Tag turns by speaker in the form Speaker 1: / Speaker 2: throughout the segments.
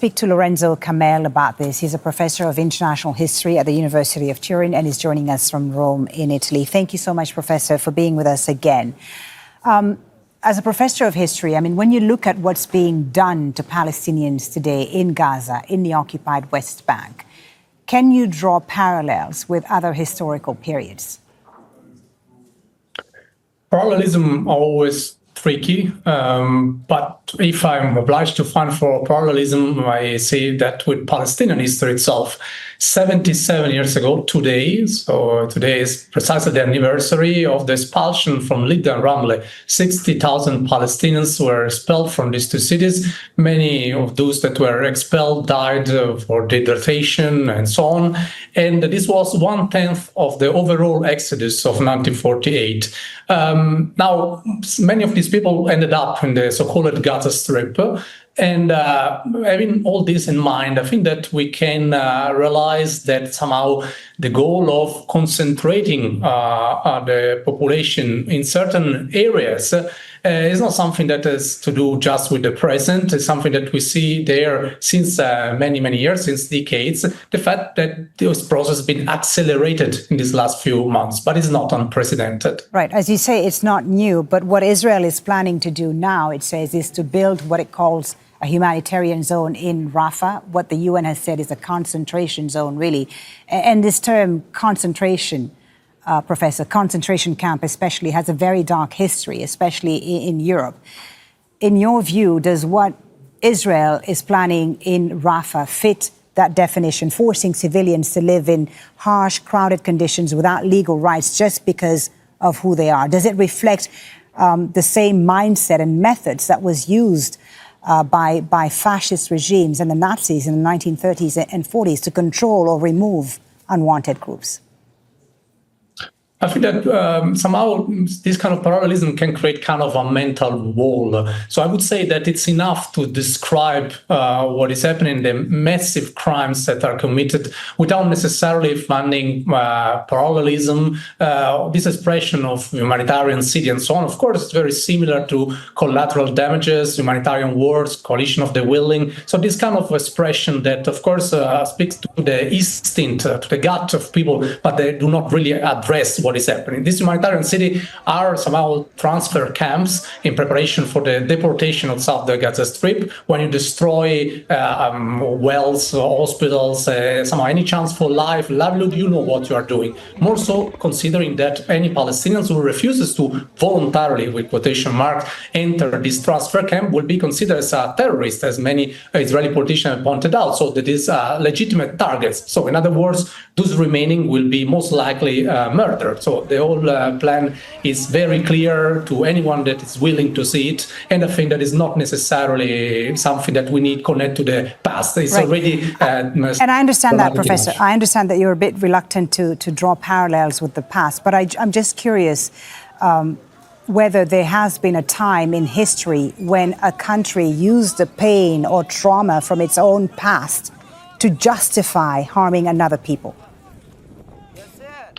Speaker 1: Speak to Lorenzo Kamel about this. He's a professor of international history at the University of Turin and is joining us from Rome in Italy. Thank you so much, Professor, for being with us again. As a professor of history, I mean, when you look at what's being done to Palestinians today in Gaza, in the occupied West Bank, can you draw parallels with other historical periods?
Speaker 2: Parallelism always tricky, but if I'm obliged to find for parallelism, I say that with Palestinian history itself, 77 years ago today, so today is precisely the anniversary of the expulsion from Lida and Ramle. 60,000 Palestinians were expelled from these two cities. Many of those that were expelled died for desertion and so on. And this was 1/10 of the overall exodus of 1948. Now, many of these people ended up in the so-called Gaza Strip. And having all this in mind, I think that we can realize that somehow the goal of concentrating the population in certain areas is not something that has to do just with the present. It's something that we see there since many, many years, since decades. The fact that this process has been accelerated in these last few months, but it's not unprecedented.
Speaker 1: Right. As you say, it's not new. But what Israel is planning to do now, it says, is to build what it calls a humanitarian zone in Rafah. What the UN has said is a concentration zone, really. And this term concentration, Professor, concentration camp especially, has a very dark history, especially in Europe. In your view, does what Israel is planning in Rafah fit that definition, forcing civilians to live in harsh, crowded conditions without legal rights just because of who they are? Does it reflect the same mindset and methods that was used by fascist regimes and the Nazis in the 1930s and 40s to control or remove unwanted groups?
Speaker 2: I think that somehow this kind of parallelism can create kind of a mental wall. So I would say that it's enough to describe what is happening, the massive crimes that are committed without necessarily finding parallelism. This expression of humanitarian city and so on, of course, it's very similar to collateral damages, humanitarian wars, coalition of the willing. So this kind of expression that, of course, speaks to the instinct, to the gut of people, but they do not really address what is happening. This humanitarian city are somehow transfer camps in preparation for the deportation outside the Gaza Strip. When you destroy wells, hospitals, somehow any chance for livelihood, you know what you are doing. More so considering that any Palestinians who refuses to voluntarily, with quotation marks, enter this transfer camp will be considered as a terrorist, as many Israeli politicians have pointed out. So that is legitimate targets. So in other words, those remaining will be most likely murdered. So the whole plan is very clear to anyone that is willing to see it. And I think that is not necessarily something that we need connect to the past. It's right. Already...
Speaker 1: and I understand that, Professor. I understand that you're a bit reluctant to draw parallels with the past. But I'm just curious whether there has been a time in history when a country used the pain or trauma from its own past to justify harming another people.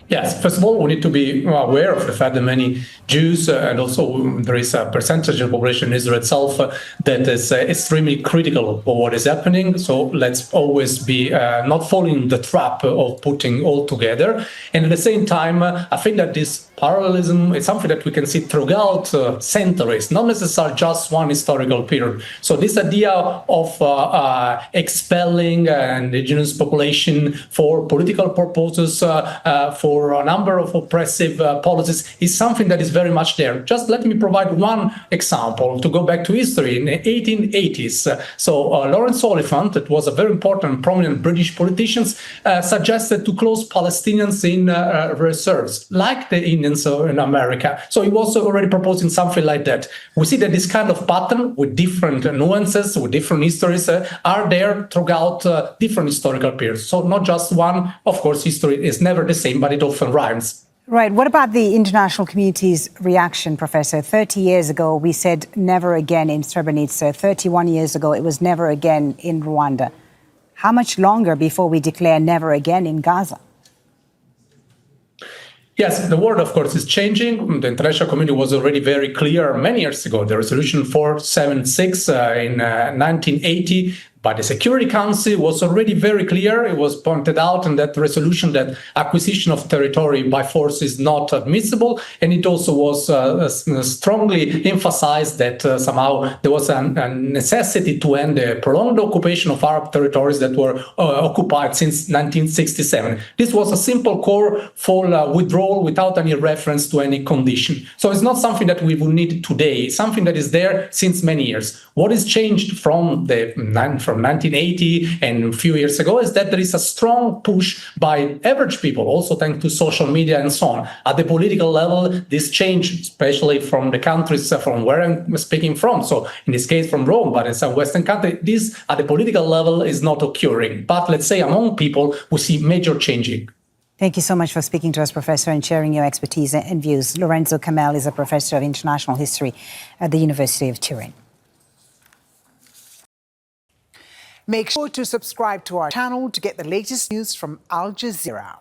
Speaker 2: Yes, first of all, we need to be aware of the fact that many Jews, and also there is a percentage of the population in Israel itself that is extremely critical of what is happening. So let's always be not falling in the trap of putting all together. And at the same time, I think that this parallelism is something that we can see throughout centuries, not necessarily just one historical period. So this idea of expelling indigenous population for political purposes, for a number of oppressive policies is something that is very much there. Just let me provide one example to go back to history. In the 1880s, Lawrence Oliphant, that was a very important, prominent British politician, suggested to close Palestinians in reserves, like the Indians in America. So he was already proposing something like that. We see that this kind of pattern with different nuances, with different histories, are there throughout different historical periods. So not just one. Of course, history is never the same, but it often rhymes.
Speaker 1: Right. What about the international community's reaction, Professor? 30 years ago, we said never again in Srebrenica. 31 years ago, it was never again in Rwanda. How much longer before we declare never again in Gaza?
Speaker 2: Yes, the world, of course, is changing. The international community was already very clear many years ago. The resolution 476 in 1980 by the Security Council was already very clear. It was pointed out in that resolution that acquisition of territory by force is not admissible. And it also was strongly emphasized that somehow there was a necessity to end the prolonged occupation of Arab territories that were occupied since 1967. This was a simple call for withdrawal without any reference to any condition. So it's not something that we will need today. It's something that is there since many years. What is changed from 1980 and a few years ago is that there is a strong push by average people, also thanks to social media and so on. At the political level, this change, especially from the countries from where I'm speaking from, so in this case from Rome, but it's a Western country, this at the political level is not occurring. But let's say among people, we see major changing.
Speaker 1: Thank you so much for speaking to us, Professor, and sharing your expertise and views. Lorenzo Kamel is a professor of international history at the University of Turin. Make sure to subscribe to our channel to get the latest news from Al Jazeera.